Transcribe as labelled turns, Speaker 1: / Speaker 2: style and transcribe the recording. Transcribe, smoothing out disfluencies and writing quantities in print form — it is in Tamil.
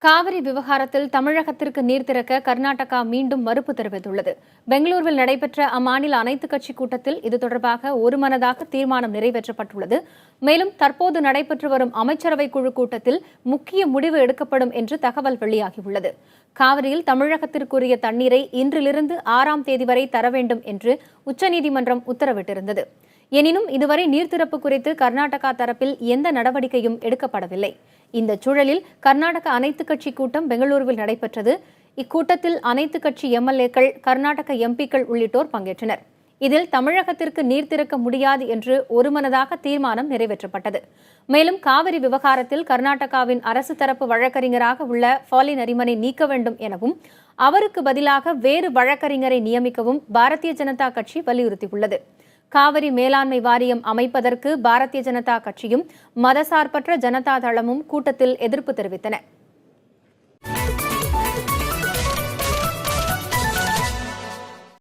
Speaker 1: காவிரி விவகாரத்தில் தமிழகத்திற்கு நீர் திறக்க கர்நாடகா மீண்டும் மறுப்பு தெரிவித்துள்ளது. பெங்களூருவில் நடைபெற்ற அம்மாநில அனைத்துக் கட்சி கூட்டத்தில் இது தொடர்பாக ஒருமனதாக தீர்மானம் நிறைவேற்றப்பட்டுள்ளது. மேலும் தற்போது நடைபெற்று வரும் அமைச்சரவை குழு கூட்டத்தில் முக்கிய முடிவு எடுக்கப்படும் என்று தகவல் வெளியாகியுள்ளது. காவிரியில் தமிழகத்திற்குரிய தண்ணீரை இன்றிலிருந்து 6ஆம் தேதி வரை தர வேண்டும் என்று உச்சநீதிமன்றம் உத்தரவிட்டிருந்தது. எனினும் இதுவரை நீர் திறப்பு குறித்து கர்நாடகா தரப்பில் எந்த நடவடிக்கையும் எடுக்கப்படவில்லை. இந்த சூழலில் கர்நாடக அனைத்துக் கட்சி கூட்டம் பெங்களூருவில் நடைபெற்றது. இக்கூட்டத்தில் அனைத்துக் கட்சி எம்எல்ஏக்கள், கர்நாடக எம்பிக்கள் உள்ளிட்டோர் பங்கேற்றனர். இதில் தமிழகத்திற்கு நீர் திறக்க முடியாது என்று ஒருமனதாக தீர்மானம் நிறைவேற்றப்பட்டது. மேலும் காவிரி விவகாரத்தில் கர்நாடகாவின் அரசு தரப்பு வழக்கறிஞராக உள்ள ஃபாலி நரிமனை நீக்க வேண்டும் எனவும் அவருக்கு பதிலாக வேறு வழக்கறிஞரை நியமிக்கவும் பாரதிய ஜனதா கட்சி வலியுறுத்தியுள்ளது. காவிரி மேலாண்மை வாரியம் அமைப்பதற்கு பாரதிய ஜனதா கட்சியும் மதசார்பற்ற ஜனதா தளமும் கூட்டத்தில் எதிர்ப்பு தெரிவித்தன.